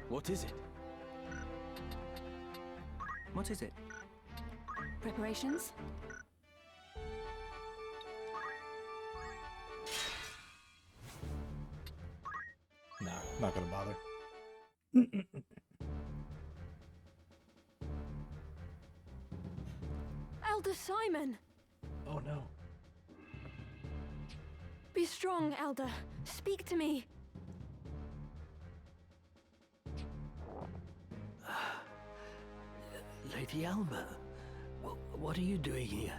What is it? What is it? Preparations? Nah, not gonna bother. Elder Simon! Oh no. Be strong, Elder. Speak to me. Lady Alma, what are you doing here?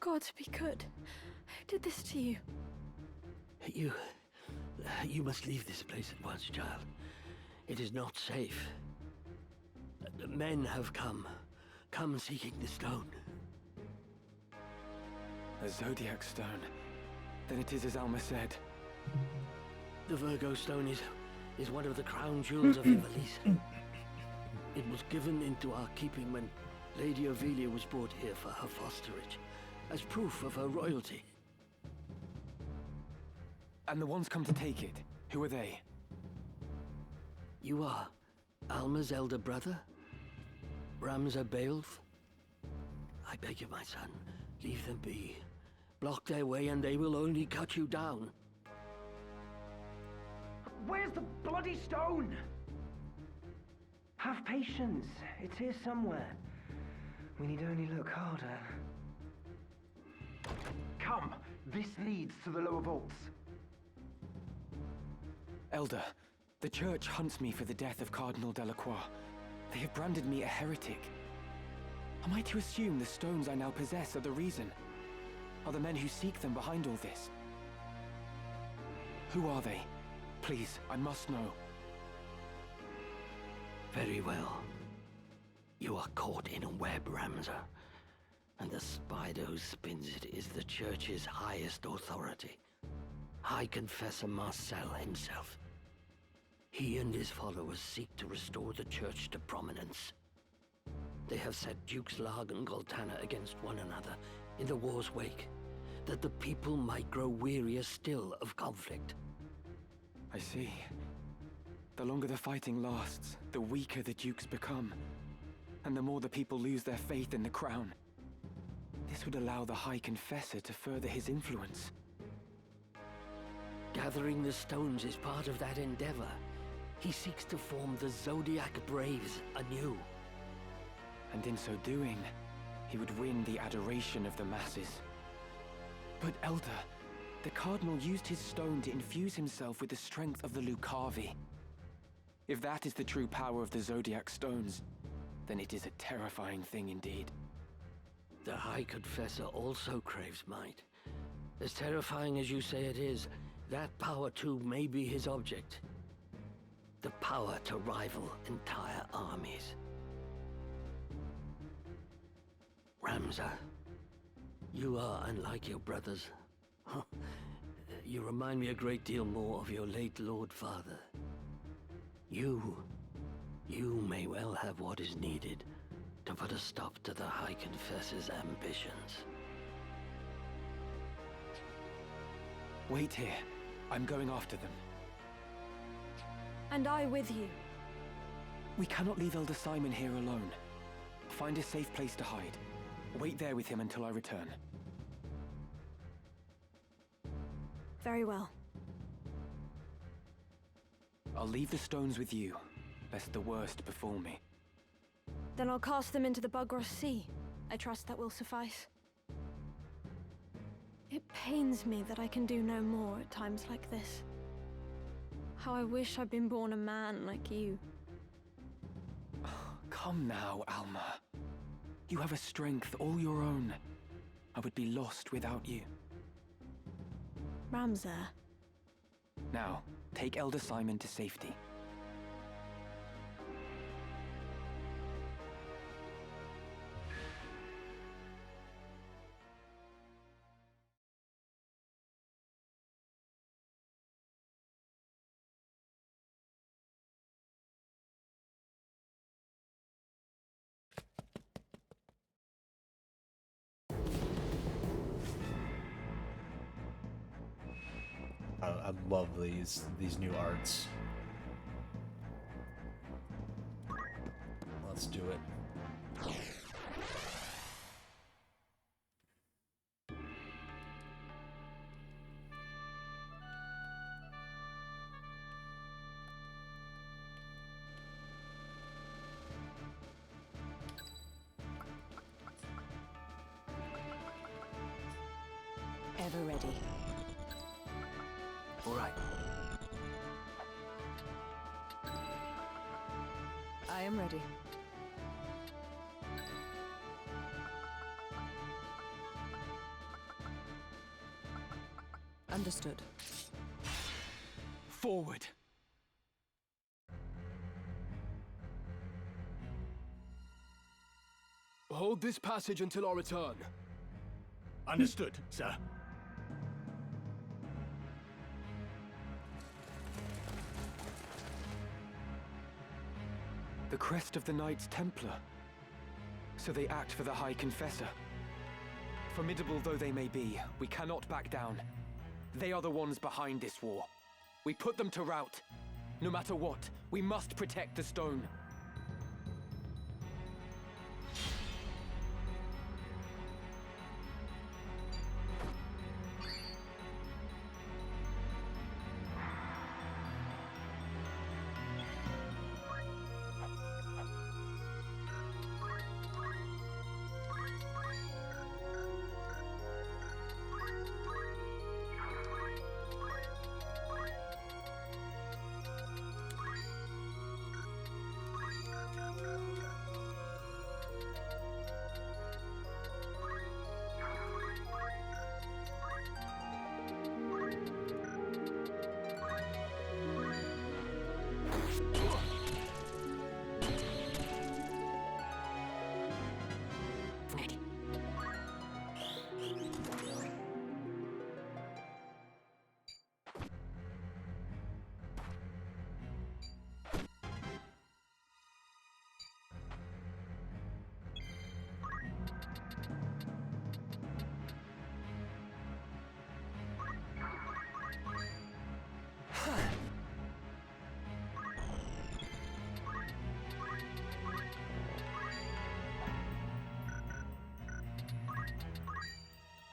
God be good. Who did this to you? You must leave this place at once, child. It is not safe. Men have come seeking the stone. A Zodiac Stone. Then it is as Alma said. The Virgo Stone is one of the crown jewels of Ivalice. It was given into our keeping when Lady Ovelia was brought here for her fosterage, as proof of her royalty. And the ones come to take it, who are they? You are Alma's elder brother? Ramza Beowulf? I beg you, my son, leave them be. Block their way and they will only cut you down. Where's the bloody stone? Have patience. It's here somewhere. We need only look harder. Come. This leads to the lower vaults. Elder, the Church hunts me for the death of Cardinal Delacroix. They have branded me a heretic. Am I to assume the stones I now possess are the reason? Are the men who seek them behind all this? Who are they? Please, I must know. Very well. You are caught in a web, Ramza. And the spider who spins it is the Church's highest authority. High Confessor Marcel himself. He and his followers seek to restore the Church to prominence. They have set Dukes Larg and Goltana against one another in the war's wake, that the people might grow wearier still of conflict. I see. The longer the fighting lasts, the weaker the Dukes become, and the more the people lose their faith in the crown. This would allow the High Confessor to further his influence. Gathering the stones is part of that endeavor. He seeks to form the Zodiac Braves anew. And in so doing, he would win the adoration of the masses. But Elder, the Cardinal used his stone to infuse himself with the strength of the Lucavi. If that is the true power of the Zodiac Stones, then it is a terrifying thing indeed. The High Confessor also craves might. As terrifying as you say it is, that power too may be his object. The power to rival entire armies. Ramza, you are unlike your brothers. You remind me a great deal more of your late Lord Father. You may well have what is needed to put a stop to the High Confessor's ambitions. Wait here. I'm going after them. And I with you. We cannot leave Elder Simon here alone. Find a safe place to hide. Wait there with him until I return. Very well. I'll leave the stones with you, lest the worst befall me. Then I'll cast them into the Bugros Sea. I trust that will suffice. It pains me that I can do no more at times like this. How I wish I'd been born a man like you. Come now, Alma. You have a strength all your own. I would be lost without you. Ramza. Now, take Elder Simon to safety. I love these new arts. Let's do it. Ever ready. All right. I am ready. Understood. Forward. Hold this passage until our return. Understood, sir. The crest of the Knights Templar. So they act for the High Confessor. Formidable though they may be, we cannot back down. They are the ones behind this war. We put them to rout. No matter what, we must protect the stone. Ready.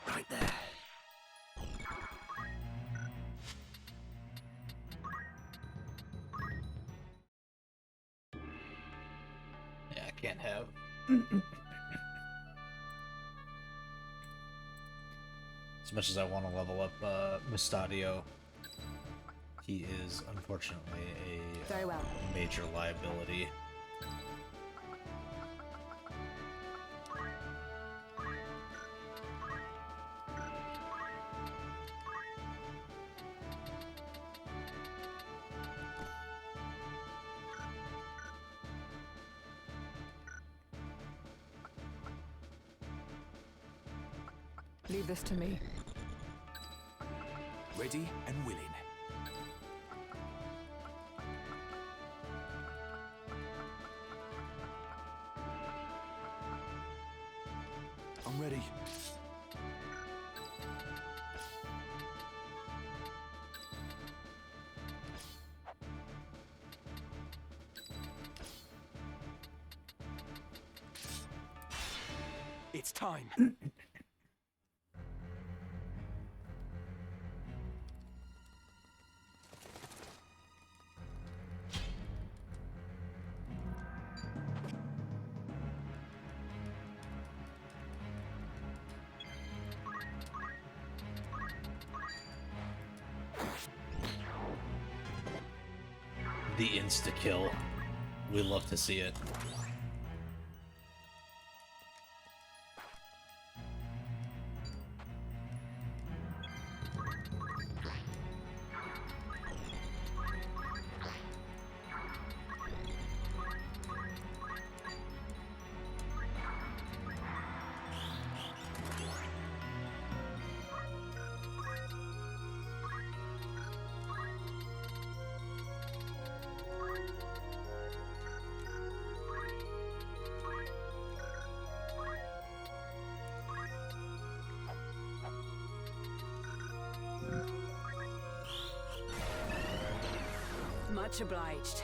Right there. Yeah, I can't have. As much as I want to level up Mustadio, he is unfortunately a Very well. major liability. Leave this to me. Ready and willing. I'm ready. It's time. The insta-kill. We love to see it. Much obliged.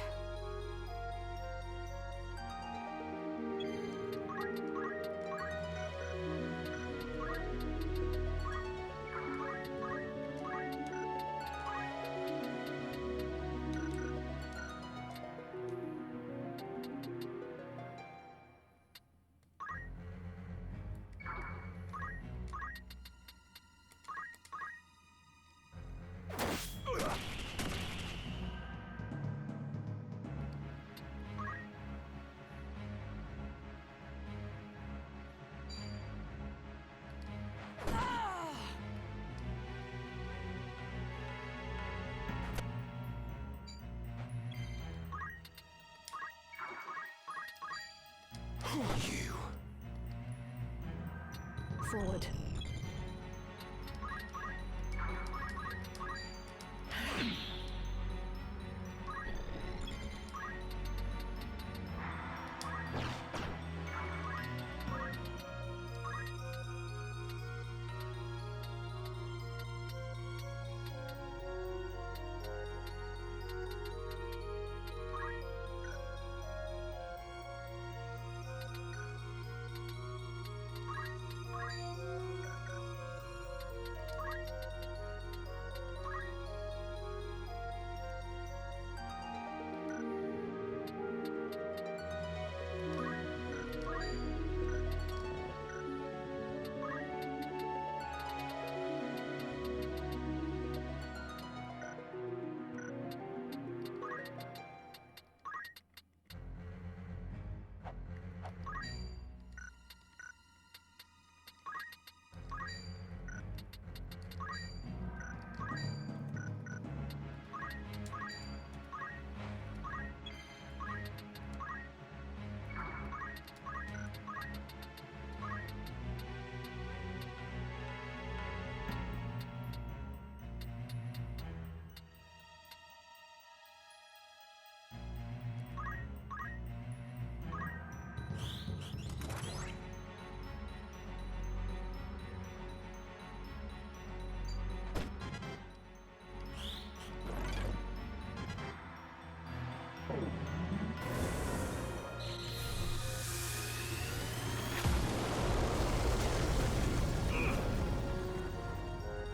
You. Forward.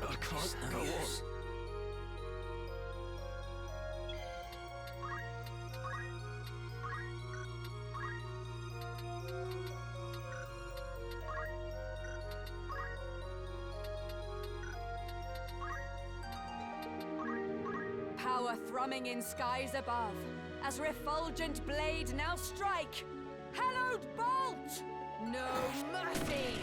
I can't go on. Power thrumming in skies above, as refulgent blade now strike! Hallowed bolt! No mercy!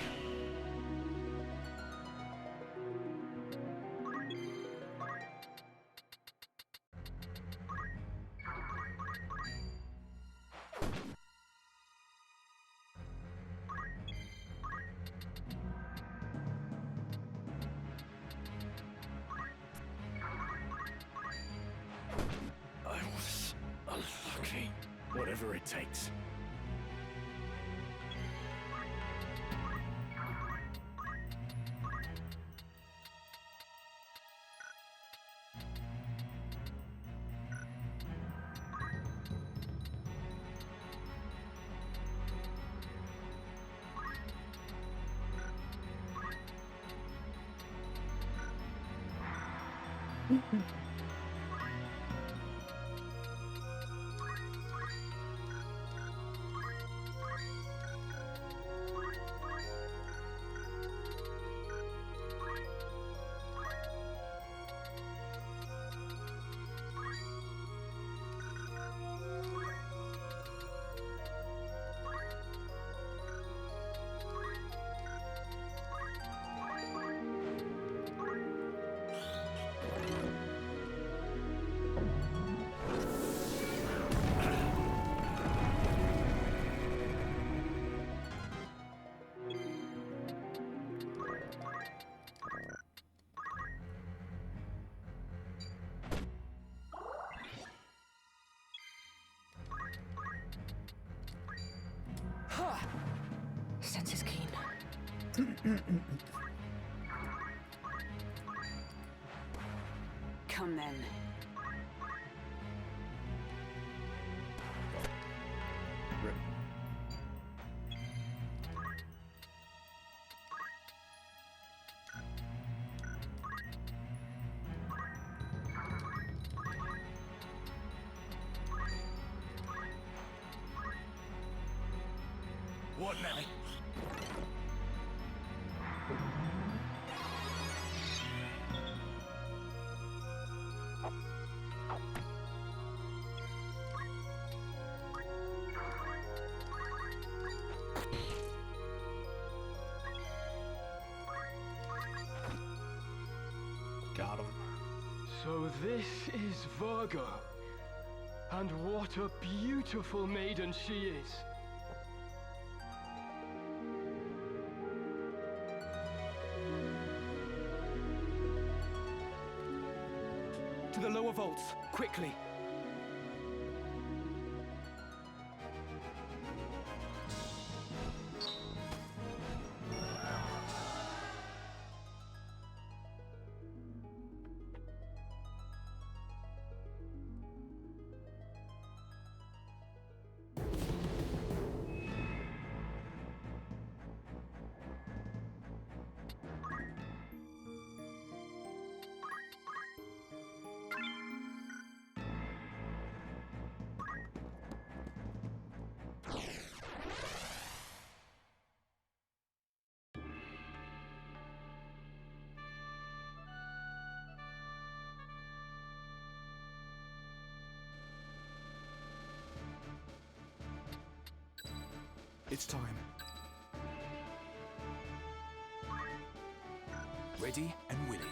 I was unlucky. Whatever it takes. Senses keen. Come then. Rip. What now? Got him. So this is Virgo. And what a beautiful maiden she is. the lower vaults, quickly. It's time. Ready and willing.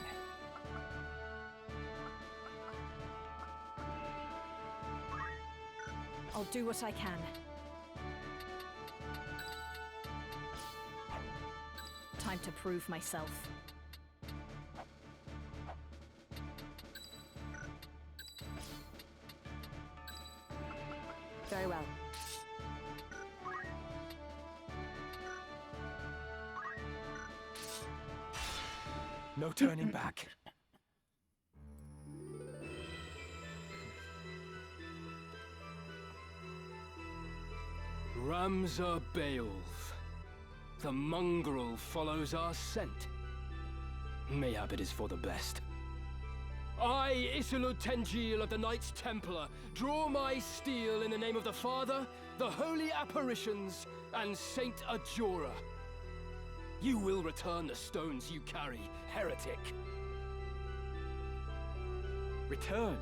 I'll do what I can. Time to prove myself. Very well. No turning back. Ramza Beowulf. The mongrel follows our scent. Mayhap it is for the best. I, Isilud Tengil of the Knights Templar, draw my steel in the name of the Father, the Holy Apparitions, and Saint Ajora. You will return the stones you carry, heretic. Return?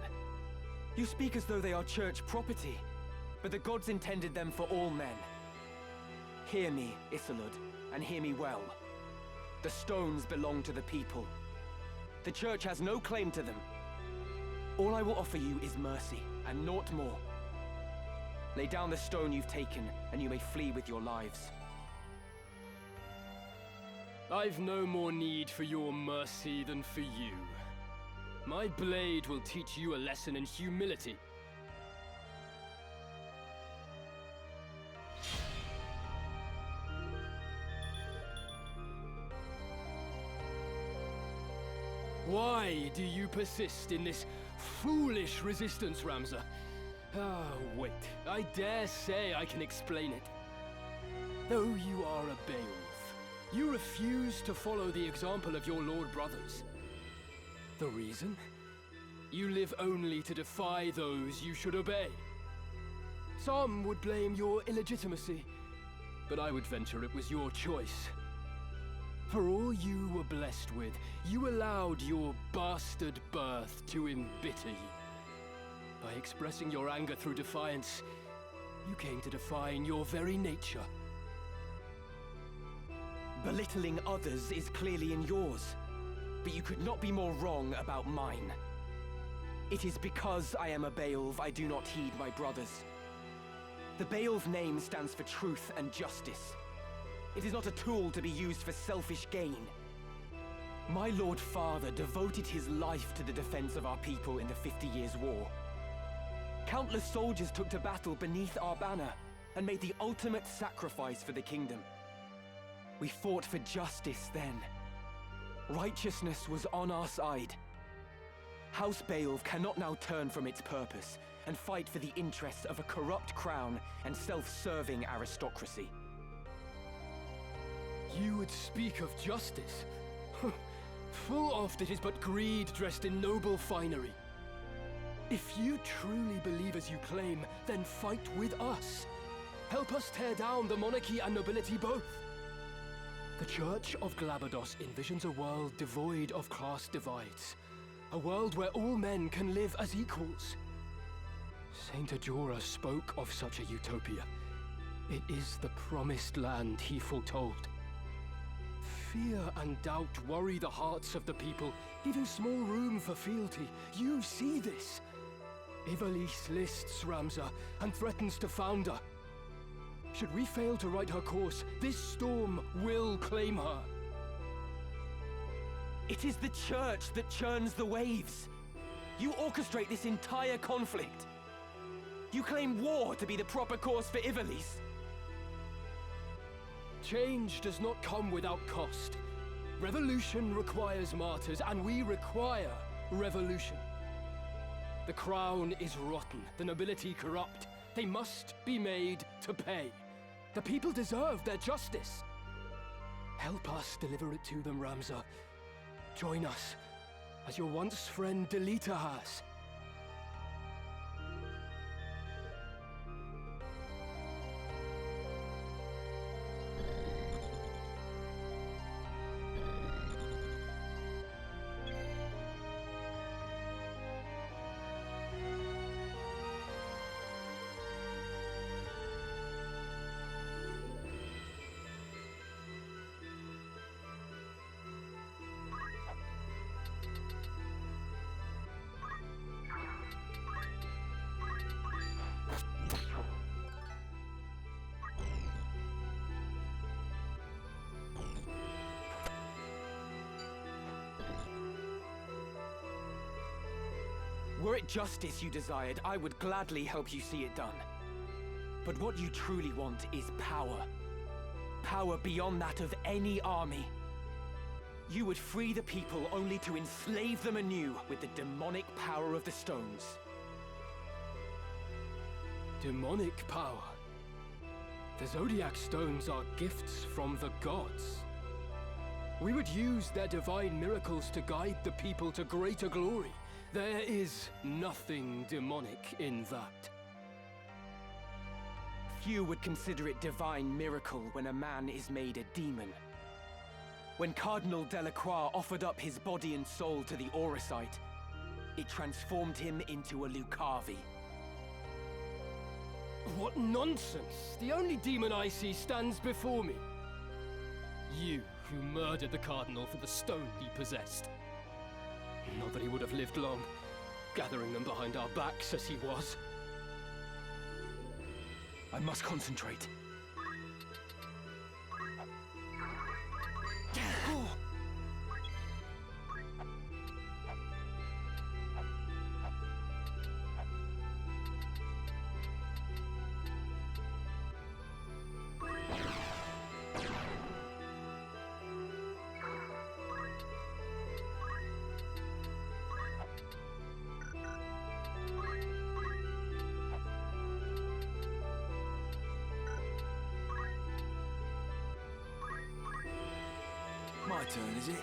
You speak as though they are church property, but the gods intended them for all men. Hear me, Isilud, and hear me well. The stones belong to the people. The church has no claim to them. All I will offer you is mercy, and naught more. Lay down the stone you've taken, and you may flee with your lives. I've no more need for your mercy than for you. My blade will teach you a lesson in humility. Why do you persist in this foolish resistance, Ramza? Ah, wait. I dare say I can explain it. Though you are a Beowulf, you refuse to follow the example of your lord brothers. The reason? You live only to defy those you should obey. Some would blame your illegitimacy, but I would venture it was your choice. For all you were blessed with, you allowed your bastard birth to embitter you. By expressing your anger through defiance, you came to define your very nature. Belittling others is clearly in yours, but you could not be more wrong about mine. It is because I am a Beowulf I do not heed my brothers. The Beowulf name stands for truth and justice. It is not a tool to be used for selfish gain. My Lord Father devoted his life to the defense of our people in the 50 Years' War. Countless soldiers took to battle beneath our banner and made the ultimate sacrifice for the kingdom. We fought for justice then. Righteousness was on our side. House Beowulf cannot now turn from its purpose and fight for the interests of a corrupt crown and self-serving aristocracy. You would speak of justice? Full oft it is but greed dressed in noble finery. If you truly believe as you claim, then fight with us. Help us tear down the monarchy and nobility both. The Church of Glabados envisions a world devoid of class divides. A world where all men can live as equals. Saint Ajora spoke of such a utopia. It is the promised land he foretold. Fear and doubt worry the hearts of the people, leaving small room for fealty. You see this. Ivalice lists Ramza and threatens to found her. Should we fail to right her course, this storm will claim her. It is the church that churns the waves. You orchestrate this entire conflict. You claim war to be the proper course for Ivalice. Change does not come without cost. Revolution requires martyrs, and we require revolution. The crown is rotten, the nobility corrupt. They must be made to pay. The people deserve their justice. Help us deliver it to them, Ramza. Join us, as your once friend Delita has. Were it justice you desired, I would gladly help you see it done. But what you truly want is power. Power beyond that of any army. You would free the people only to enslave them anew with the demonic power of the stones. Demonic power? The Zodiac Stones are gifts from the gods. We would use their divine miracles to guide the people to greater glory. There is nothing demonic in that. Few would consider it divine miracle when a man is made a demon. When Cardinal Delacroix offered up his body and soul to the Auricite, it transformed him into a Lucavi. What nonsense! The only demon I see stands before me. You, who murdered the Cardinal for the stone he possessed. Not that he would have lived long, gathering them behind our backs as he was. I must concentrate. My turn, is it?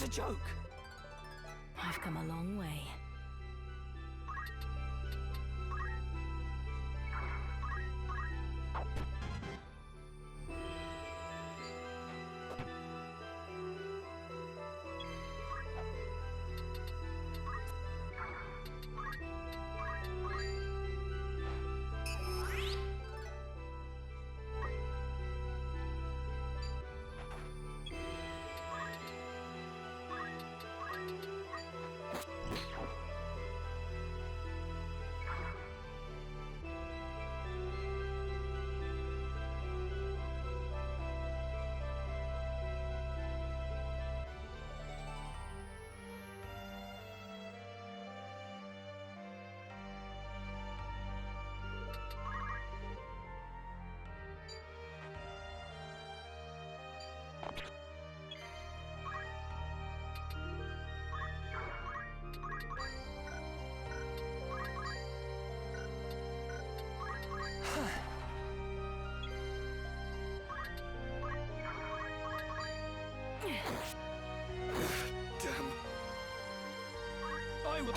a joke. I've come a long way. Damn. I will...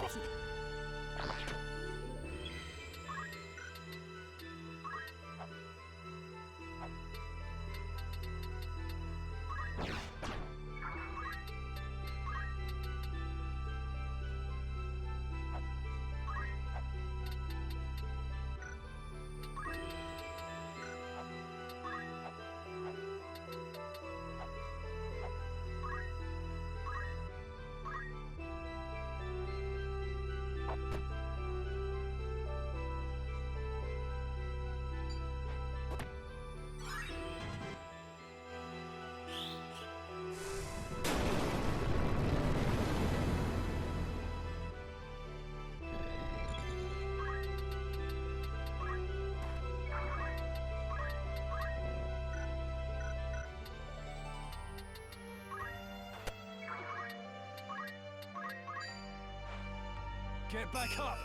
Get back up!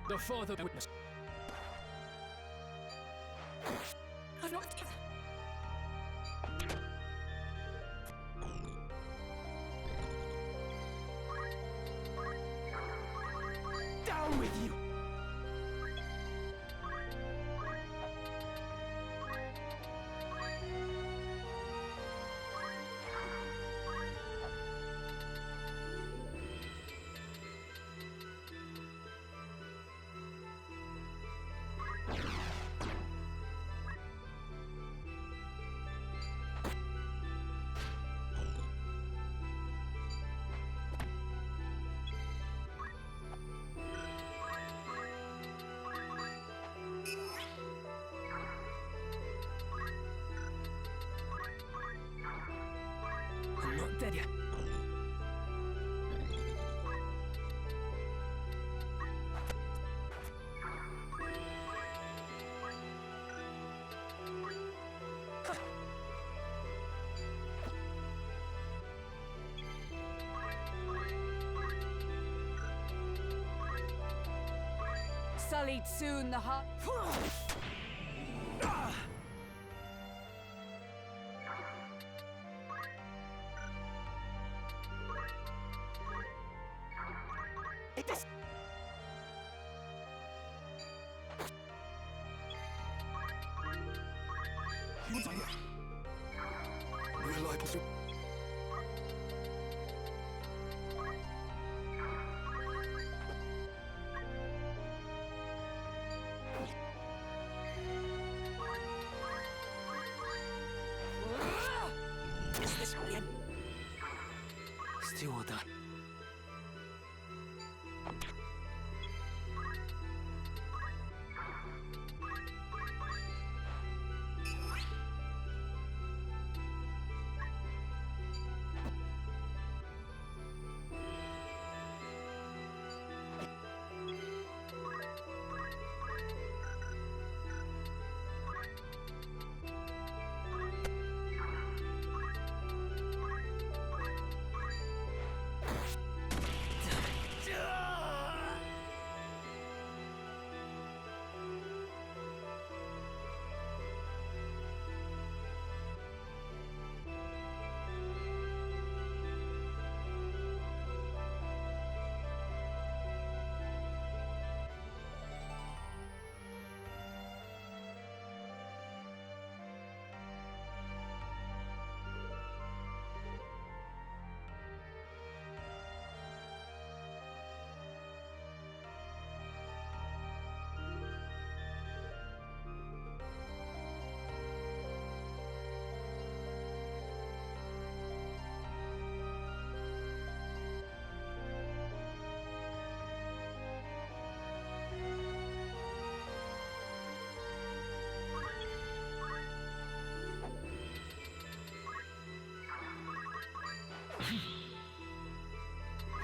The father witness. I've not... Down with you! I'm not dead yet. Sullied soon the heart... It is... Will I pursue? Is this the end? Still all done.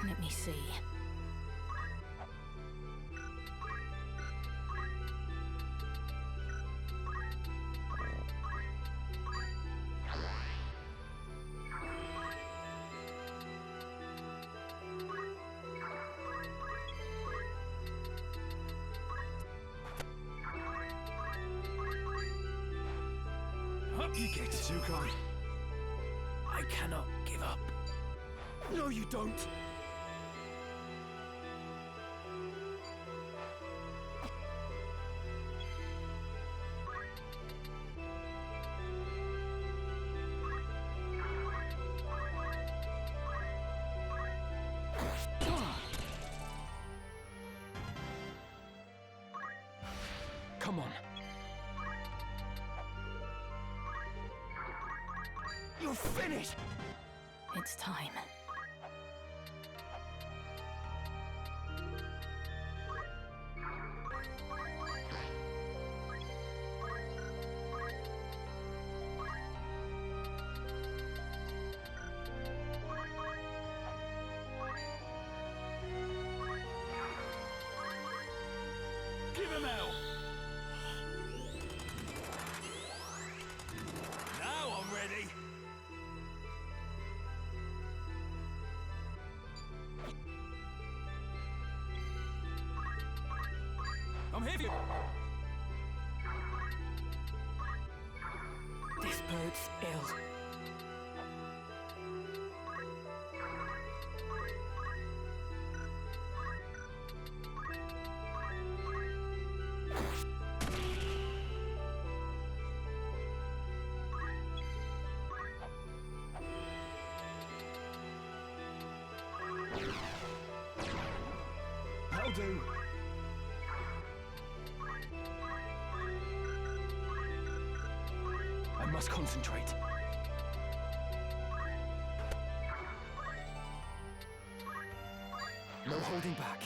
Let me see. Up you get, Zukai. I cannot give up. No, you don't! Come on. You're finished! It's time. Give him hell! Now I'm ready! I'm here for you! This bird's ill. That'll do. I must concentrate. No holding back.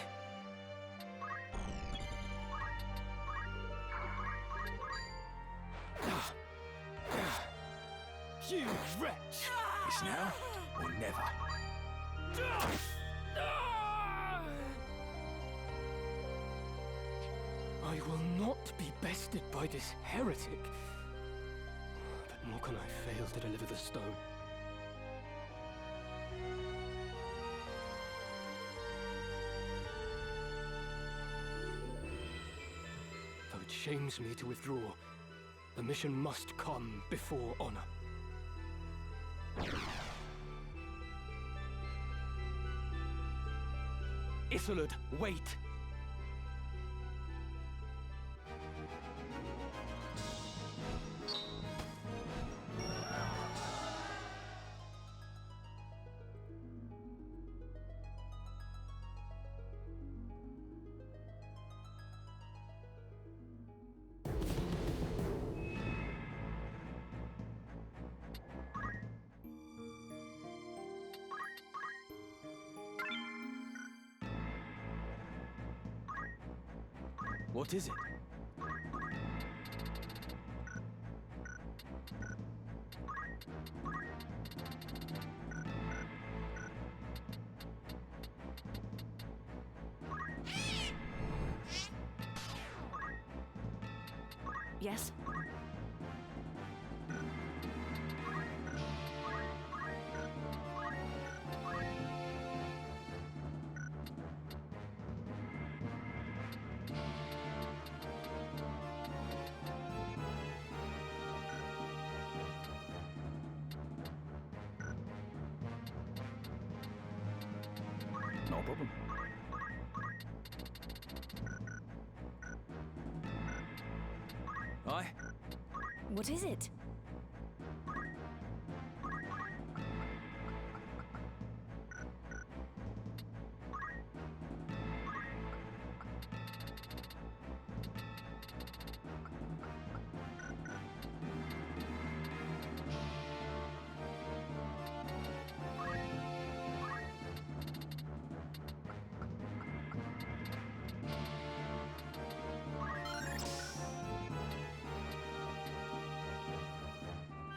You wretch! It's now or never. I will not be bested by this heretic. But nor can I fail to deliver the stone. Though it shames me to withdraw, the mission must come before honor. Isolde, wait! What is it? Yes? Not a problem. Aye? What is it?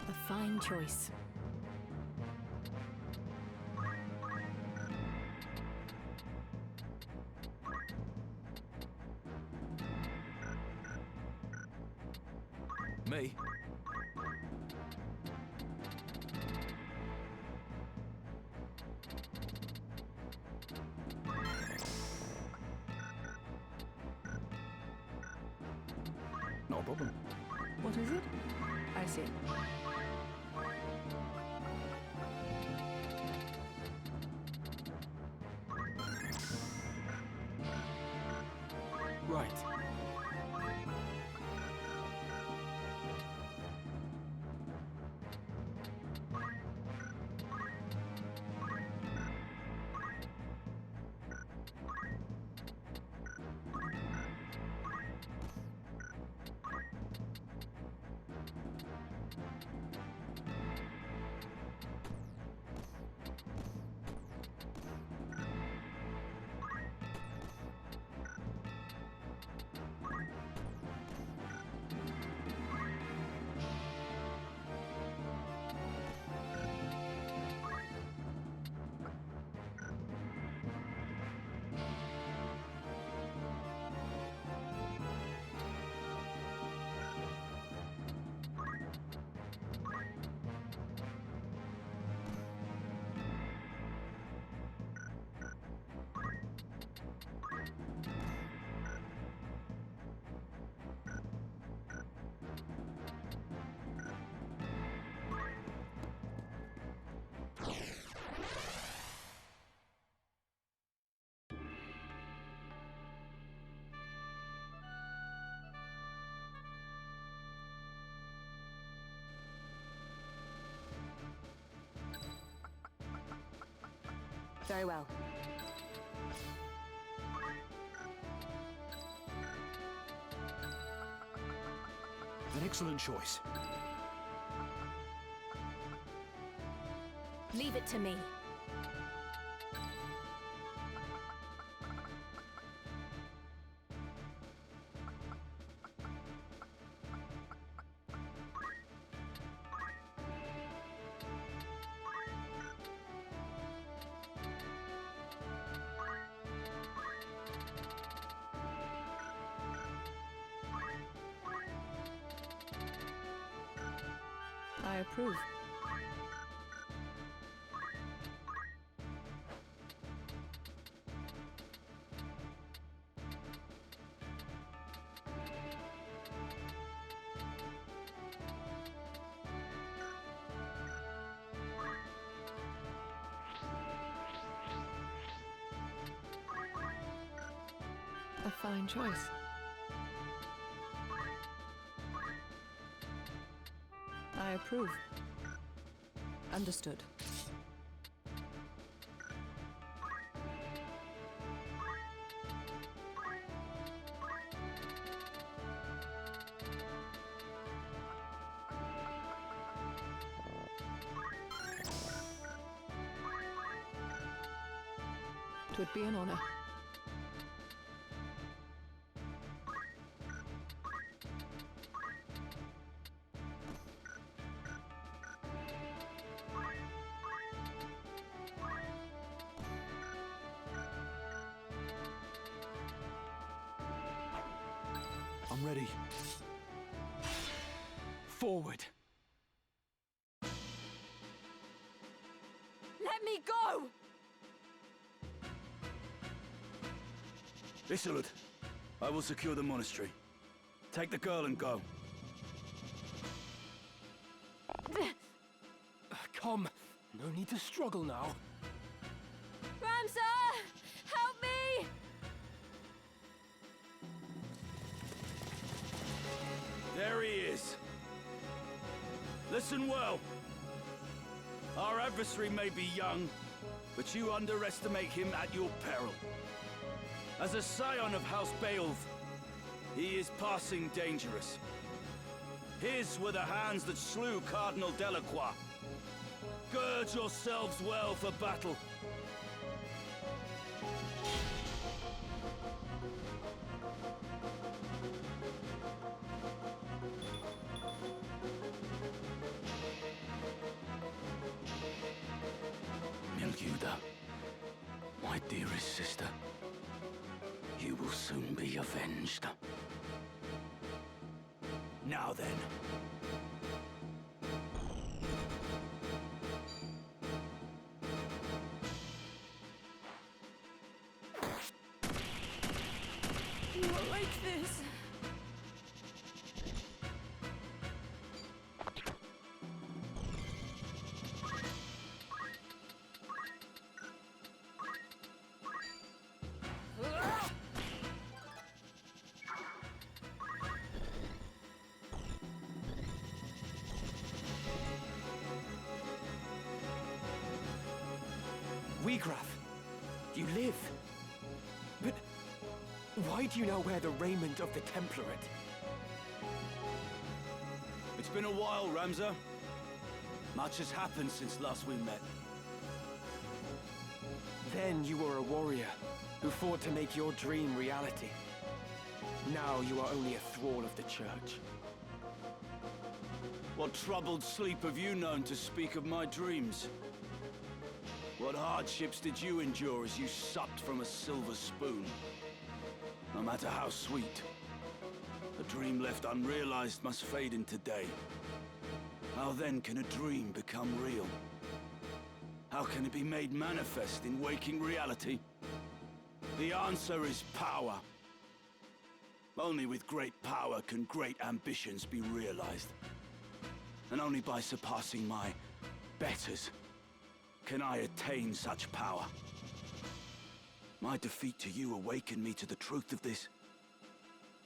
A fine choice. Me? No problem. What is it? I see. Right. Very well. An excellent choice. Leave it to me. I approve. A fine choice. I approve. Understood. Twould be an honor. I'm ready. Forward. Let me go! Isolde, I will secure the monastery. Take the girl and go. Come. No need to struggle now. Ramsar! Help me! There he is. Listen well. Our adversary may be young, but you underestimate him at your peril. As a scion of House Beowulf, he is passing dangerous. His were the hands that slew Cardinal Delacroix. Gird yourselves well for battle. Milguda, my dearest sister, you will soon be avenged. Now then, Not like this. Wheagraff, you live. But why do you now wear the raiment of the Template? It's been a while, Ramza. Much has happened since last we met. Then you were a warrior who fought to make your dream reality. Now you are only a thrall of the Church. What troubled sleep have you known to speak of my dreams? What hardships did you endure as you supped from a silver spoon? No matter how sweet, a dream left unrealized must fade into day. How then can a dream become real? How can it be made manifest in waking reality? The answer is power. Only with great power can great ambitions be realized. And only by surpassing my betters can I attain such power. My defeat to you awakened me to the truth of this.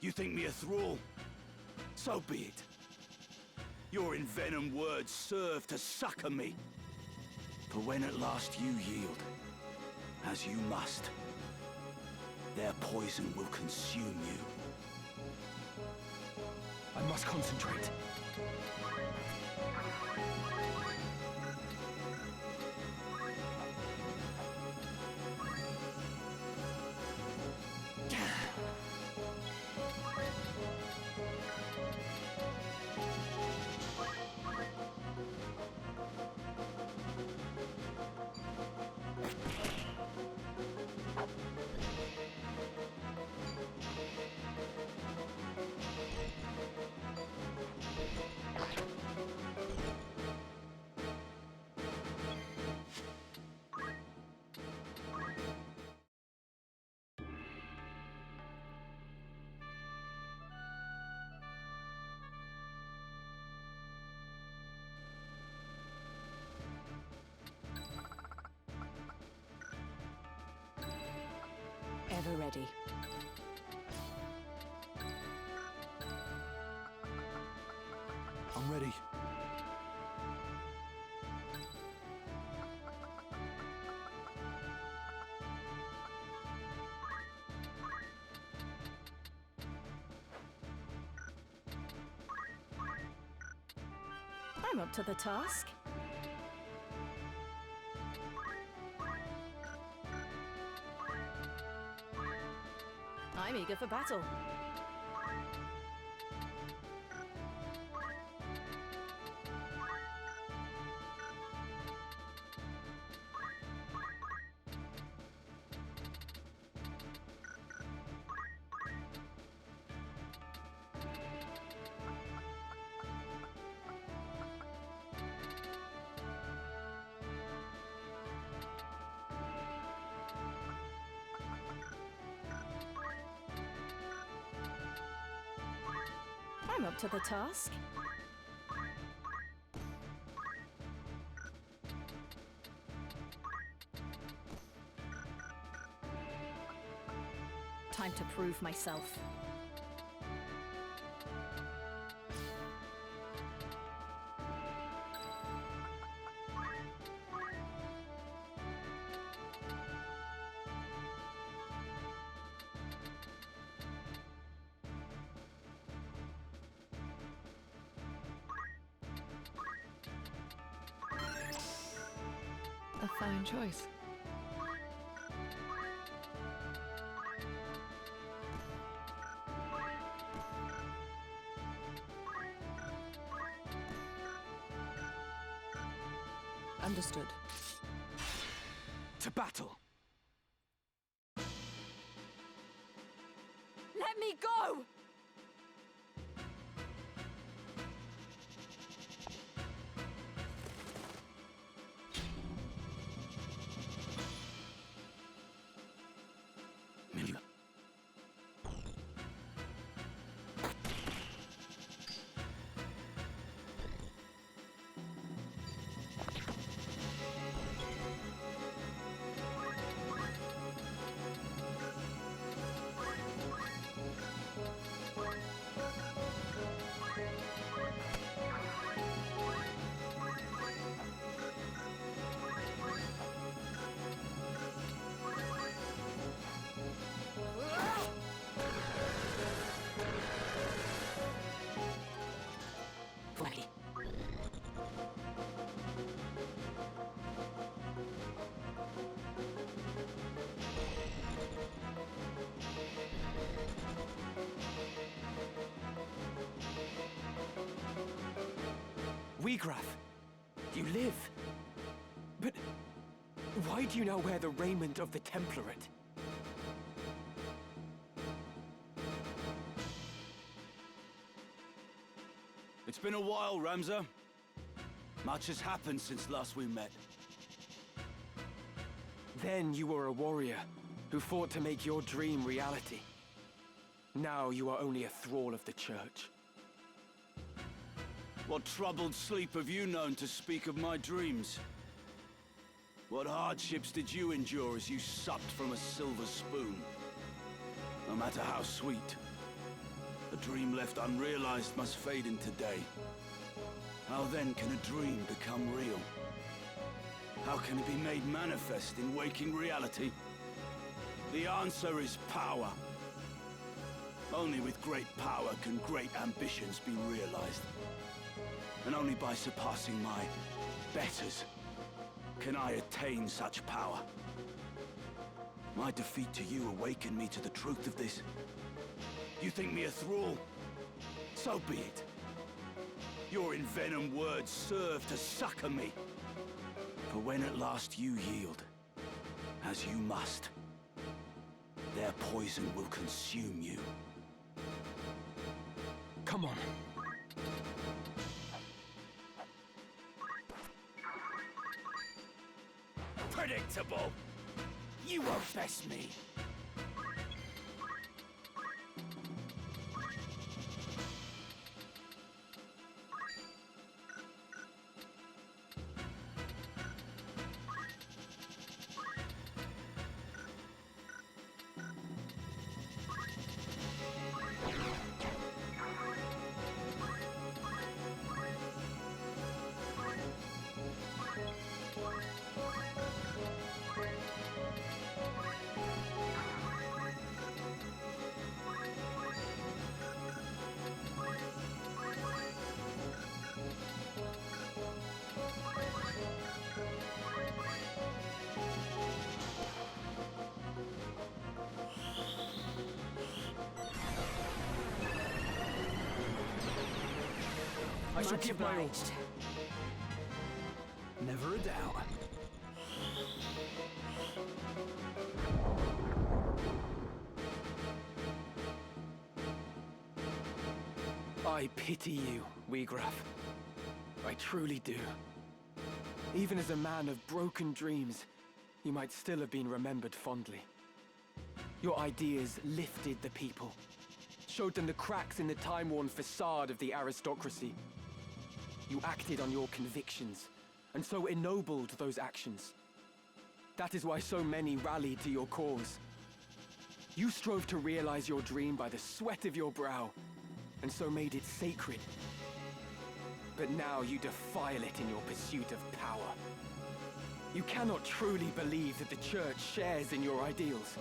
You think me a thrall? So be it. Your envenomed words serve to succor me. For when at last you yield, as you must, their poison will consume you. I must concentrate. Ever ready. I'm ready. I'm up to the task. I'm eager for battle. I'm up to the task. Time to prove myself. A fine choice. Understood. To battle! Let me go! Wiegraf, you live. But why do you now wear the raiment of the Template? It's been a while, Ramza. Much has happened since last we met. Then you were a warrior who fought to make your dream reality. Now you are only a thrall of the Church. What troubled sleep have you known to speak of my dreams? What hardships did you endure as you supped from a silver spoon? No matter how sweet, a dream left unrealized must fade into day. How then can a dream become real? How can it be made manifest in waking reality? The answer is power. Only with great power can great ambitions be realized. And only by surpassing my betters can I attain such power. My defeat to you awakened me to the truth of this. You think me a thrall? So be it. Your envenomed words serve to succor me. For when at last you yield, as you must, their poison will consume you. Come on. Predictable! You won't best me! I shall Much give my all. obliged. Never a doubt. I pity you, Wiegraf. I truly do. Even as a man of broken dreams, you might still have been remembered fondly. Your ideas lifted the people, showed them the cracks in the time-worn facade of the aristocracy. You acted on your convictions, and so ennobled those actions. That is why so many rallied to your cause. You strove to realize your dream by the sweat of your brow, and so made it sacred. But now you defile it in your pursuit of power. You cannot truly believe that the Church shares in your ideals.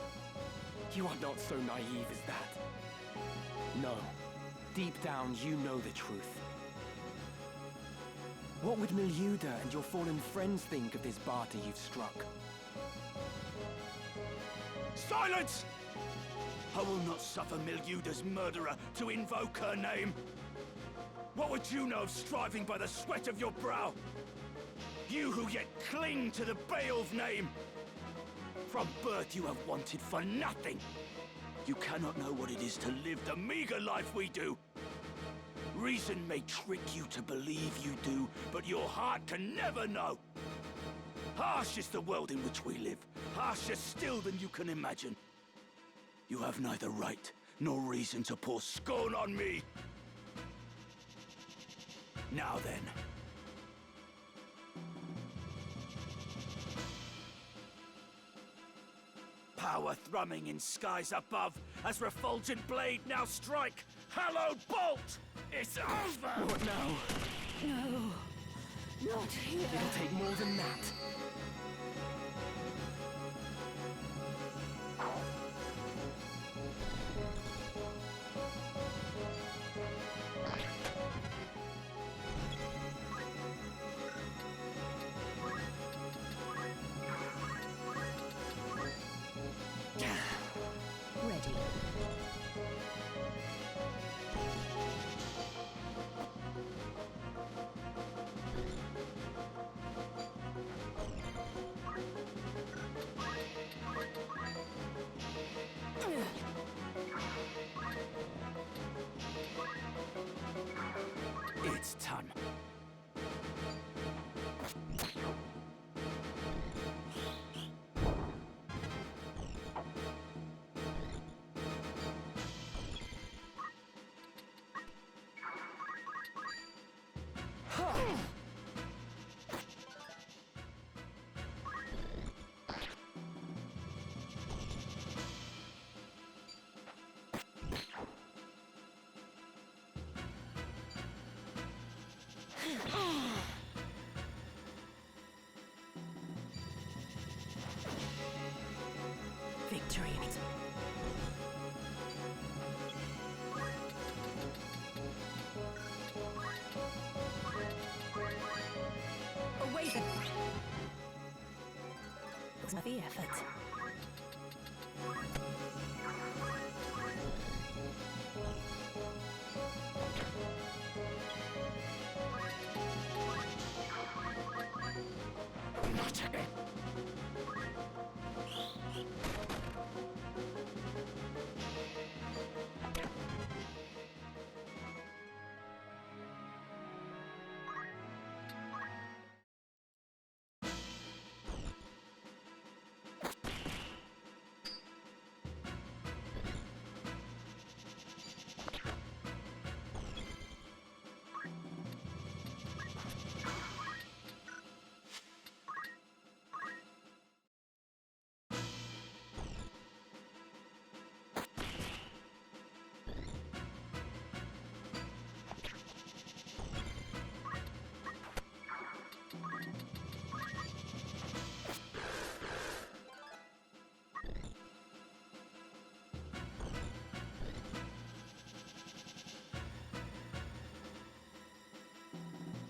You are not so naive as that. No, deep down you know the truth. What would Milyuda and your fallen friends think of this barter you've struck? Silence! I will not suffer Milyuda's murderer to invoke her name. What would you know of striving by the sweat of your brow? You who yet cling to the Beowulf name! From birth you have wanted for nothing. You cannot know what it is to live the meager life we do. Reason may trick you to believe you do, but your heart can never know. Harsh is the world in which we live, harsher still than you can imagine. You have neither right nor reason to pour scorn on me. Now then. Power thrumming in skies above, as refulgent blade now strike. Hallowed bolt! It's over! What now? No, not here. It'll take more than that. Ready. ton. Victory. Away then. Looks not the effort. Not again.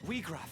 Wheatgraff.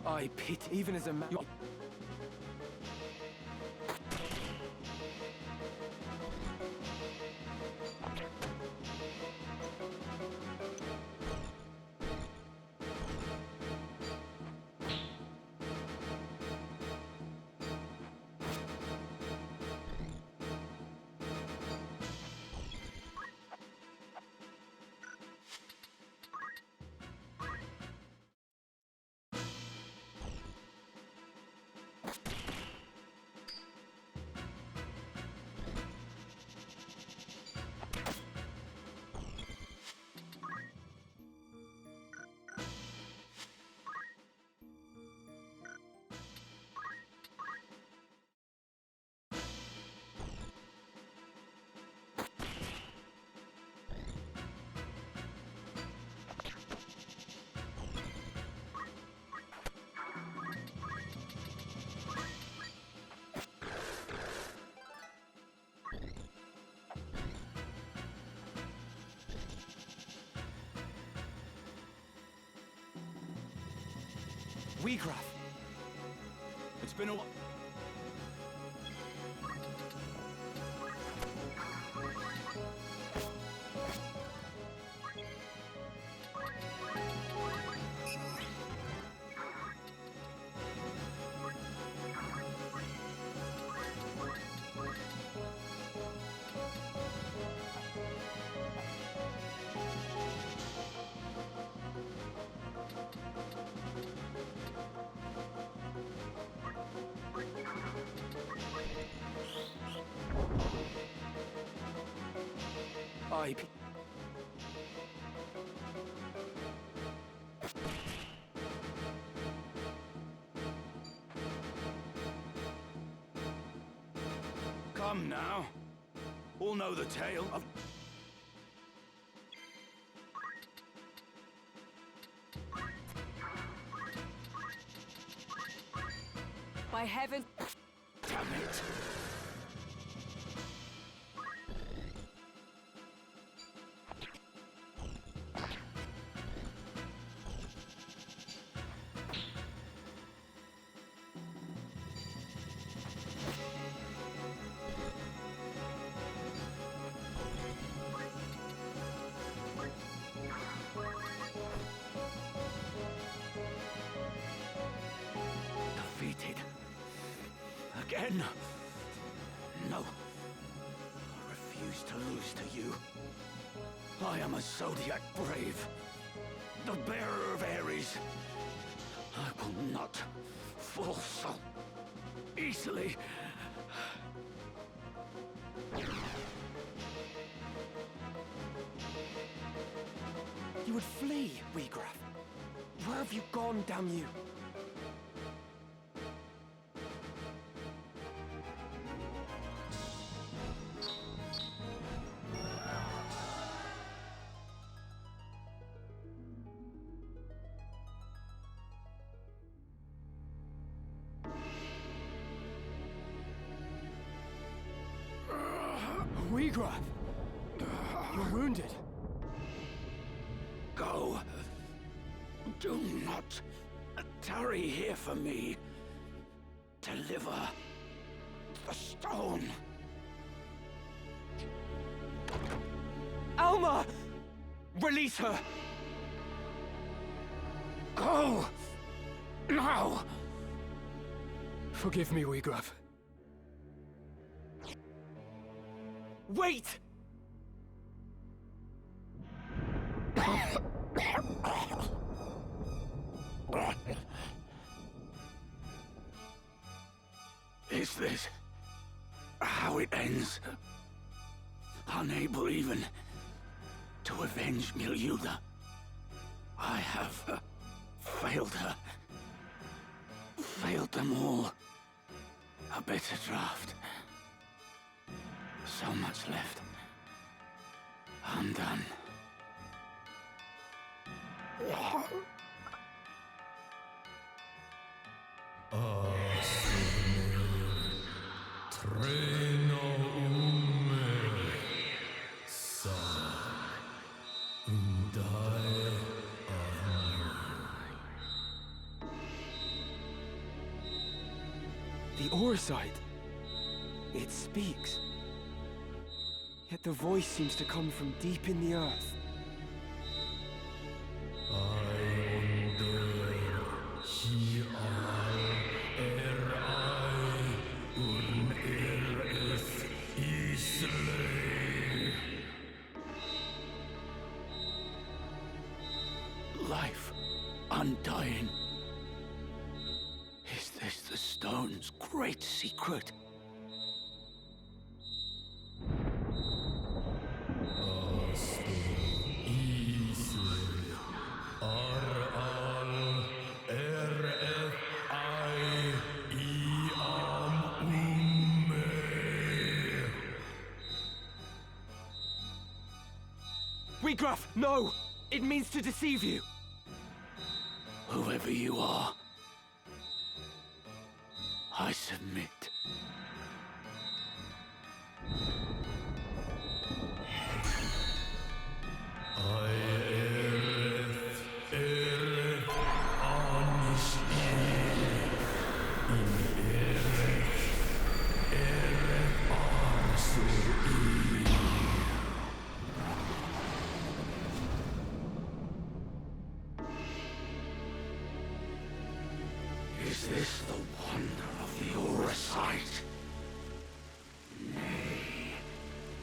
I pity even as a man. Wheatgraf. It's been a while. Come now. All know the tale of... By heaven... Damn it. Defeated. Again. No. I refuse to lose to you. I am a Zodiac brave. The bearer of Ares. I will not fall so easily. You would flee, Wheatgraf. Where have you gone, damn you? Wheatgraf! You're wounded. Go. Do not tarry here for me. Deliver the stone. Alma! Release her! Go! Now! Forgive me, Wheatgraf. Wait! Is this how it ends? Unable even to avenge Milyuda. I have failed her. Failed them all. A bitter draft. So much left. Undone. The Orside. It speaks. Yet the voice seems to come from deep in the earth. Life undying. Is this the stone's great secret? Wheatgraf, no! It means to deceive you! Whoever you are, I submit. Is this the wonder of the Aura sight? Nay,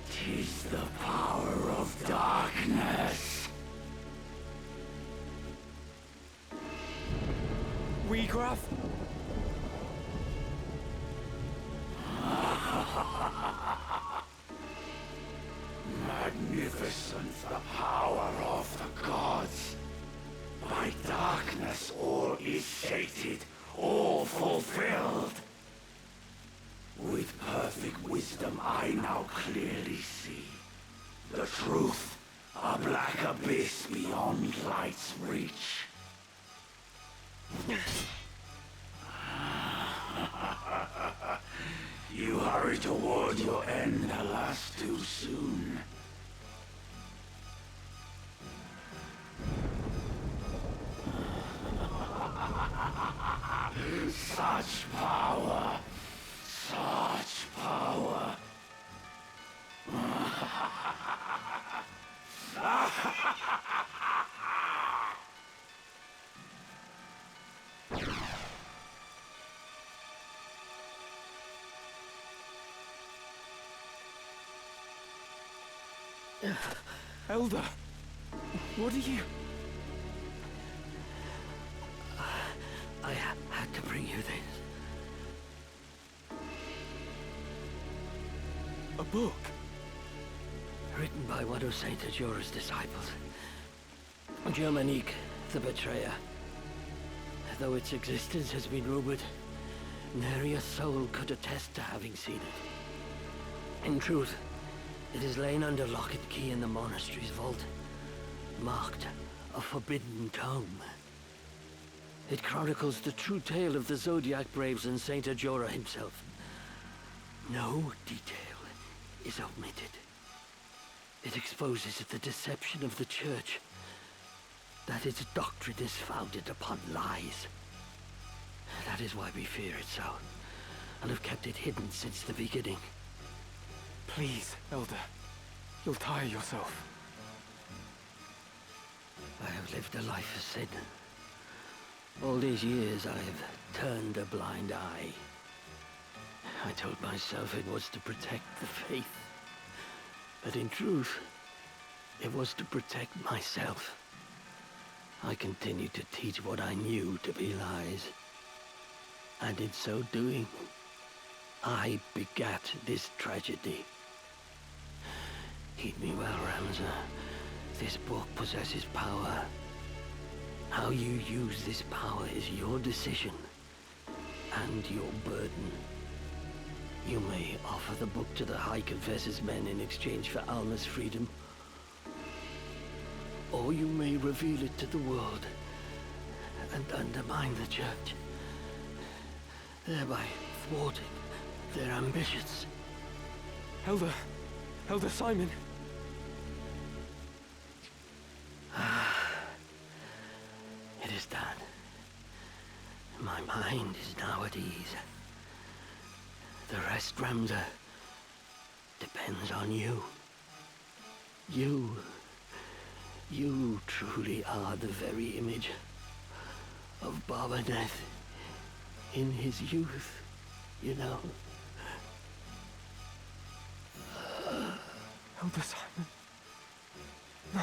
'tis the power of darkness. Weegrav? Magnificent the power of the gods. By darkness all is sated, all fulfilled. With perfect wisdom I now clearly see. The truth, a black abyss beyond light's reach. You hurry toward your end, alas, too soon. Such power! Such power! Elder, what are you? I had to bring you this. A book? Written by one of Saint Ajora's disciples. Germanique, the Betrayer. Though its existence has been rumored, nary a soul could attest to having seen it. In truth, it is lain under lock and key in the monastery's vault, marked a forbidden tome. It chronicles the true tale of the Zodiac Braves and Saint Ajora himself. No detail is omitted. It exposes the deception of the Church, that its doctrine is founded upon lies. That is why we fear it so, and have kept it hidden since the beginning. Please, Elder. You'll tire yourself. I have lived a life of sin. All these years I have turned a blind eye. I told myself it was to protect the faith. But in truth, it was to protect myself. I continued to teach what I knew to be lies. And in so doing, I begat this tragedy. Heed me well, Ramza. This book possesses power. How you use this power is your decision and your burden. You may offer the book to the High Confessor's men in exchange for Alma's freedom, or you may reveal it to the world and undermine the Church, thereby thwarting their ambitions. Elder Simon. It is done. My mind is now at ease. The rest, Ramza, depends on you. You truly are the very image of Barbaneth in his youth, you know. Elder Simon. No.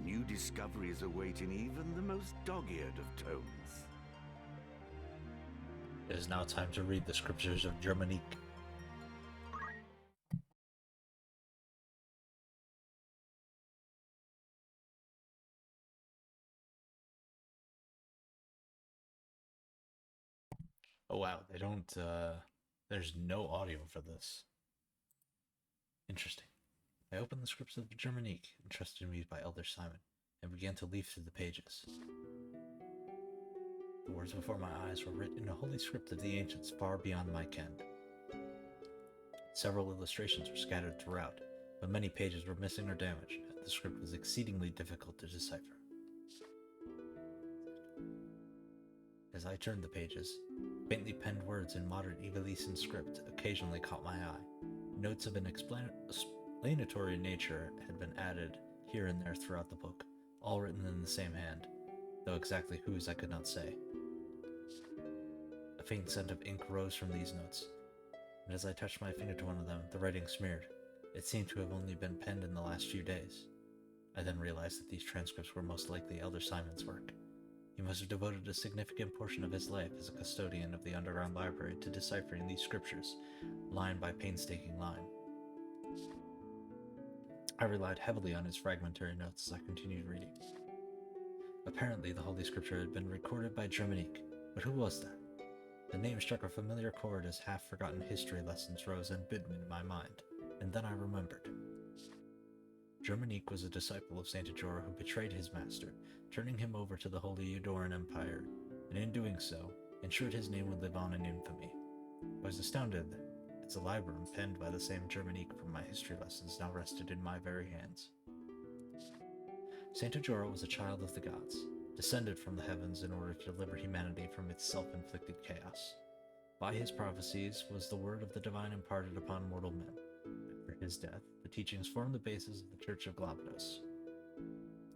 New discoveries awaiting even the most dog-eared of tomes. It is now time to read the scriptures of Germanique. Oh wow, they don't, there's no audio for this. Interesting. I opened the scripts of Germanique, entrusted me by Elder Simon, and began to leaf through the pages. The words before my eyes were written in a holy script of the ancients far beyond my ken. Several illustrations were scattered throughout, but many pages were missing or damaged, and the script was exceedingly difficult to decipher. As I turned the pages, faintly penned words in modern Ivalice script occasionally caught my eye. Notes of an explanatory nature had been added here and there throughout the book, all written in the same hand, though exactly whose I could not say. A faint scent of ink rose from these notes, and as I touched my finger to one of them, the writing smeared. It seemed to have only been penned in the last few days. I then realized that these transcripts were most likely Elder Simon's work. He must have devoted a significant portion of his life as a custodian of the underground library to deciphering these scriptures, line by painstaking line. I relied heavily on his fragmentary notes as I continued reading. Apparently, the Holy Scripture had been recorded by Germanique, but who was that? The name struck a familiar chord as half-forgotten history lessons rose unbidden in my mind, and then I remembered. Germanique was a disciple of Saint Ajora who betrayed his master, turning him over to the Holy Eudorian Empire, and in doing so, ensured his name would live on in infamy. I was astounded as a librum penned by the same Germanique from my history lessons now rested in my very hands. Saint Ajora was a child of the gods, descended from the heavens in order to deliver humanity from its self-inflicted chaos. By his prophecies was the word of the divine imparted upon mortal men. After his death, the teachings formed the basis of the Church of Glabados,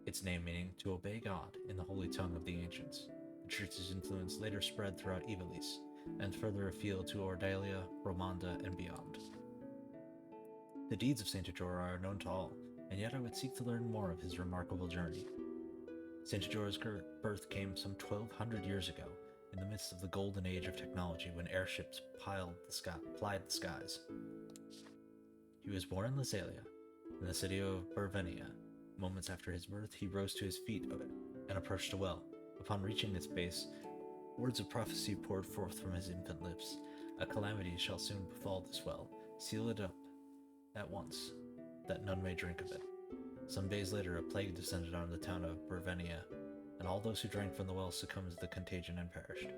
its name meaning to obey God in the holy tongue of the ancients. The church's influence later spread throughout Ivalice, and further afield to Ordalia, Romanda, and beyond. The deeds of Saint Ajora are known to all, and yet I would seek to learn more of his remarkable journey. Saint Ajora's birth came some 1,200 years ago, in the midst of the golden age of technology when airships plied the skies. He was born in Lazalia, in the city of Burvenia. Moments after his birth, he rose to his feet and approached a well. Upon reaching its base, words of prophecy poured forth from his infant lips. A calamity shall soon befall this well. Seal it up at once, that none may drink of it. Some days later, a plague descended on the town of Burvenia, and all those who drank from the well succumbed to the contagion and perished.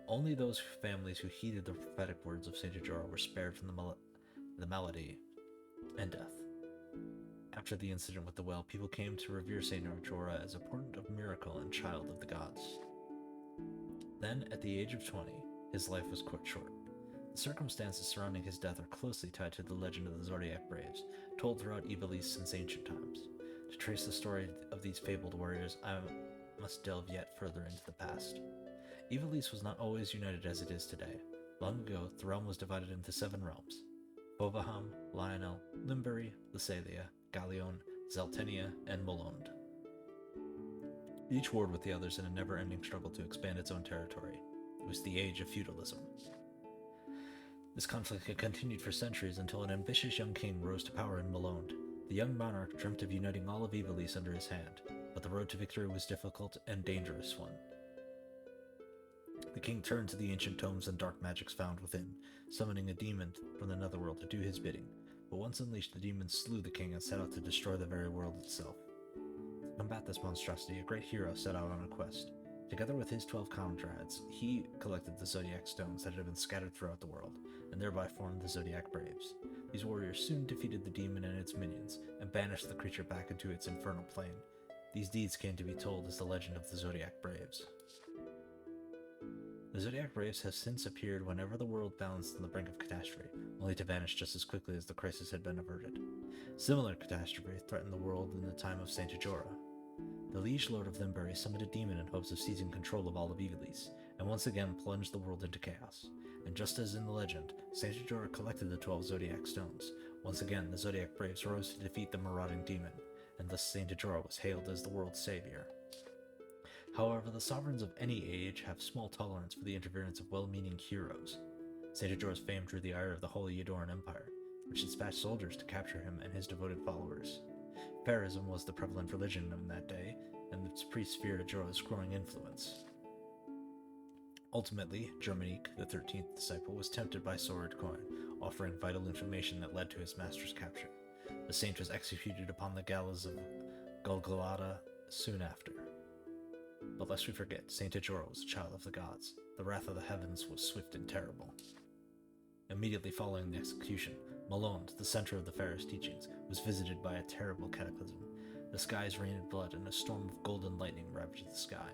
Only those families who heeded the prophetic words of Saint Ajora were spared from the malady and death. After the incident with the well, people came to revere Saint Ajora as a portent of miracle and child of the gods. Then, at the age of 20, his life was cut short. The circumstances surrounding his death are closely tied to the legend of the Zodiac Braves, told throughout Ivalice since ancient times. To trace the story of these fabled warriors, I must delve yet further into the past. Ivalice was not always united as it is today. Long ago, the realm was divided into 7 realms: Bovaham, Lionel, Limbury, Lasalia, Gallion, Zeltenia, and Molond. Each warred with the others in a never-ending struggle to expand its own territory. It was the age of feudalism. This conflict had continued for centuries until an ambitious young king rose to power in Molond. The young monarch dreamt of uniting all of Ivalice under his hand, but the road to victory was a difficult and dangerous one. The king turned to the ancient tomes and dark magics found within, summoning a demon from the netherworld to do his bidding. But once unleashed, the demon slew the king and set out to destroy the very world itself. To combat this monstrosity, a great hero set out on a quest. Together with his 12 comrades, he collected the Zodiac Stones that had been scattered throughout the world, and thereby formed the Zodiac Braves. These warriors soon defeated the demon and its minions, and banished the creature back into its infernal plane. These deeds came to be told as the legend of the Zodiac Braves. The Zodiac Braves have since appeared whenever the world balanced on the brink of catastrophe, only to vanish just as quickly as the crisis had been averted. Similar catastrophe threatened the world in the time of Saint Ajora. The liege lord of Limbury summoned a demon in hopes of seizing control of all of Ivalice, and once again plunged the world into chaos. And just as in the legend, Saint Ajora collected the 12 Zodiac Stones. Once again, the Zodiac Braves rose to defeat the marauding demon, and thus Saint Ajora was hailed as the world's savior. However, the sovereigns of any age have small tolerance for the interference of well-meaning heroes. Saint Ajora's fame drew the ire of the Holy Eudorian Empire, which dispatched soldiers to capture him and his devoted followers. Pharaohism was the prevalent religion in that day, and its priests feared Ajora's growing influence. Ultimately, Germanique, the 13th disciple, was tempted by sordid coin, offering vital information that led to his master's capture. The saint was executed upon the gallows of Golgotha soon after. But lest we forget, Saint Ajora was a child of the gods. The wrath of the heavens was swift and terrible. Immediately following the execution, Malone, the center of the Pharaoh's teachings, was visited by a terrible cataclysm. The skies rained blood, and a storm of golden lightning ravaged the sky.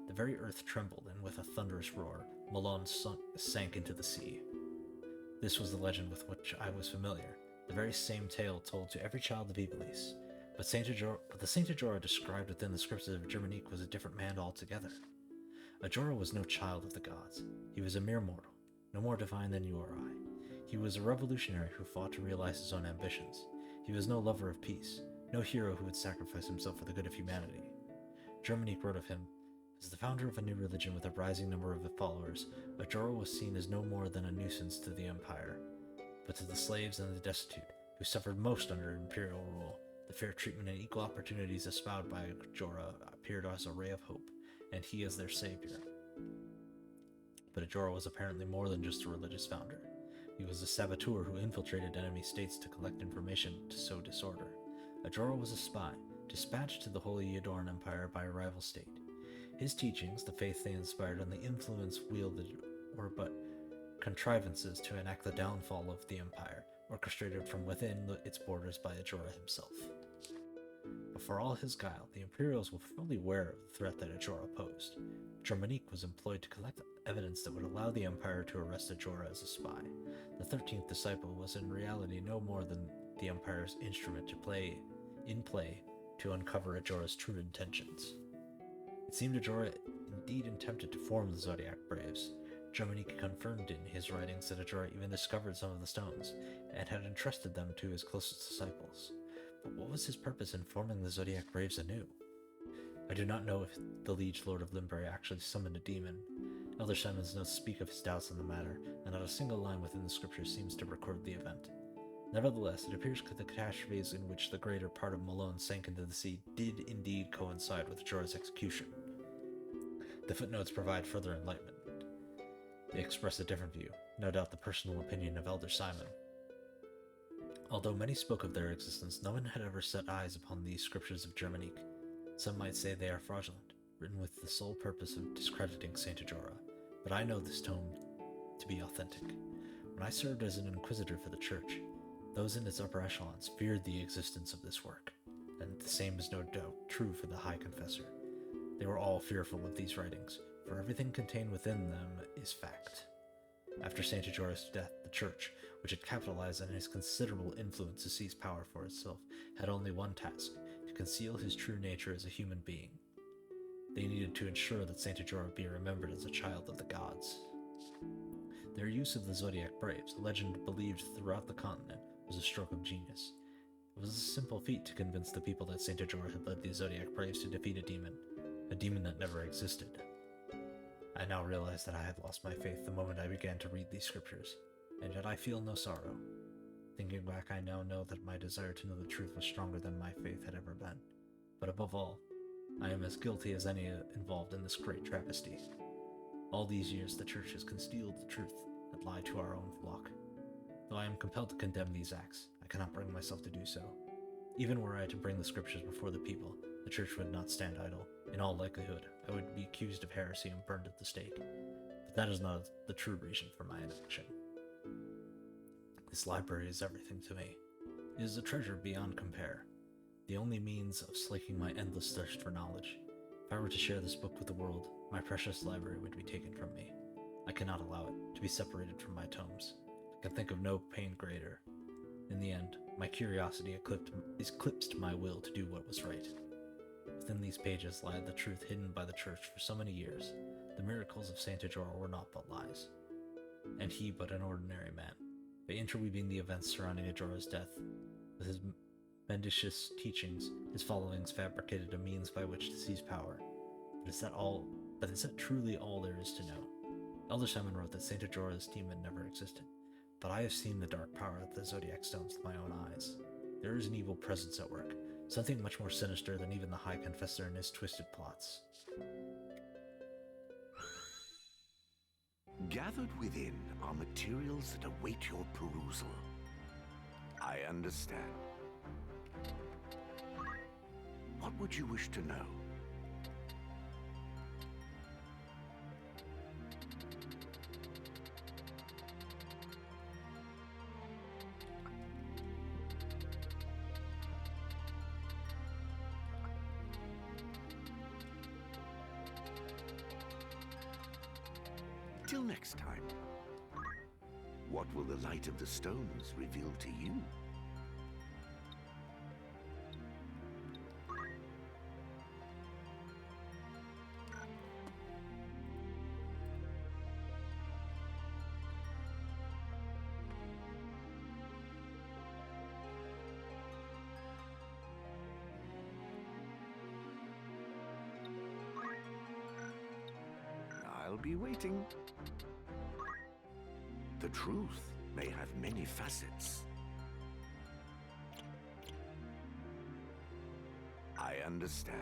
The very earth trembled, and with a thunderous roar, Malone sank into the sea. This was the legend with which I was familiar, the very same tale told to every child of Ivalice. But the Saint Ajora described within the scriptures of Germanique was a different man altogether. Ajora was no child of the gods. He was a mere mortal, no more divine than you or I. He was a revolutionary who fought to realize his own ambitions. He was no lover of peace, no hero who would sacrifice himself for the good of humanity. Germanique wrote of him, as the founder of a new religion with a rising number of followers, Ajora was seen as no more than a nuisance to the empire. But to the slaves and the destitute, who suffered most under imperial rule, the fair treatment and equal opportunities espoused by Ajora appeared as a ray of hope, and he as their savior. But Ajora was apparently more than just a religious founder. He was a saboteur who infiltrated enemy states to collect information to sow disorder. Ajora was a spy, dispatched to the Holy Eodoran Empire by a rival state. His teachings, the faith they inspired, and the influence wielded were but contrivances to enact the downfall of the empire, orchestrated from within its borders by Ajora himself. But for all his guile, the Imperials were fully aware of the threat that Ajora posed. Germanique was employed to collect evidence that would allow the Empire to arrest Ajora as a spy. The 13th disciple was in reality no more than the Empire's instrument to play to uncover Ajora's true intentions. It seemed Ajora indeed attempted to form the Zodiac Braves. Germanique confirmed in his writings that Ajora even discovered some of the stones, and had entrusted them to his closest disciples. But what was his purpose in forming the Zodiac Braves anew? I do not know if the Liege Lord of Limbury actually summoned a demon. Elder Simon's notes speak of his doubts on the matter, and not a single line within the scriptures seems to record the event. Nevertheless, it appears that the catastrophes in which the greater part of Malone sank into the sea did indeed coincide with Ajora's execution. The footnotes provide further enlightenment. They express a different view, no doubt the personal opinion of Elder Simon. Although many spoke of their existence, no one had ever set eyes upon these scriptures of Germanique. Some might say they are fraudulent, written with the sole purpose of discrediting Saint Ajora, but I know this tome to be authentic. When I served as an inquisitor for the church, those in its upper echelons feared the existence of this work, and the same is no doubt true for the High Confessor. They were all fearful of these writings, for everything contained within them is fact. After Saint Ajora's death, the Church, which had capitalized on his considerable influence to seize power for itself, had only one task: to conceal his true nature as a human being. They needed to ensure that Saint Ajora be remembered as a child of the gods. Their use of the Zodiac Braves, a legend believed throughout the continent, was a stroke of genius. It was a simple feat to convince the people that Saint Ajora had led the Zodiac Braves to defeat a demon that never existed. I now realize that I had lost my faith the moment I began to read these scriptures, and yet I feel no sorrow. Thinking back, I now know that my desire to know the truth was stronger than my faith had ever been. But above all, I am as guilty as any involved in this great travesty. All these years the Church has concealed the truth and lied to our own flock. Though I am compelled to condemn these acts, I cannot bring myself to do so. Even were I to bring the scriptures before the people, the Church would not stand idle. In all likelihood, I would be accused of heresy and burned at the stake. But that is not the true reason for my inaction. This library is everything to me. It is a treasure beyond compare, the only means of slaking my endless thirst for knowledge. If I were to share this book with the world, my precious library would be taken from me. I cannot allow it to be separated from my tomes. I can think of no pain greater. In the end, my curiosity eclipsed my will to do what was right. Within these pages lied the truth hidden by the Church for so many years. The miracles of Saint Ajora were not but lies, and he but an ordinary man. By interweaving the events surrounding Ajora's death with his mendacious teachings, his followings fabricated a means by which to seize power. But is that truly all there is to know? Elder Simon wrote that Saint Ajora's demon never existed, but I have seen the dark power of the Zodiac Stones with my own eyes. There is an evil presence at work, something much more sinister than even the High Confessor and his twisted plots. Gathered within are materials that await your perusal. I understand. What would you wish to know? Until next time, what will the light of the stones reveal to you? I'll be waiting. The truth may have many facets. I understand.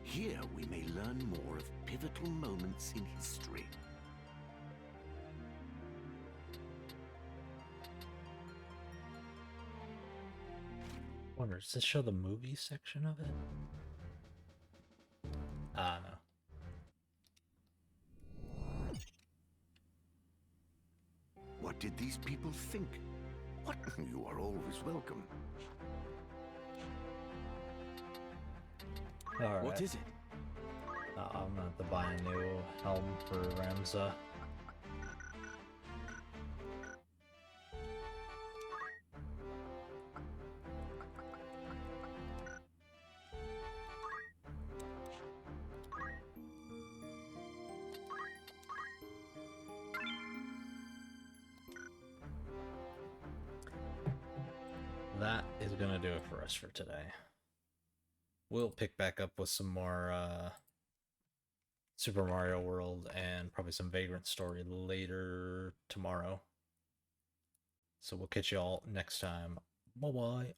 Here we may learn more of pivotal moments in history. Wonder, does this show the movie section of it? Ah, no. What did these people think? What? You are always welcome. Alright. What is it? I'm gonna have to buy a new helm for Ramza. That is gonna do it for us for today. We'll pick back up with some more Super Mario World and probably some Vagrant Story later tomorrow. So we'll catch you all next time. Bye bye.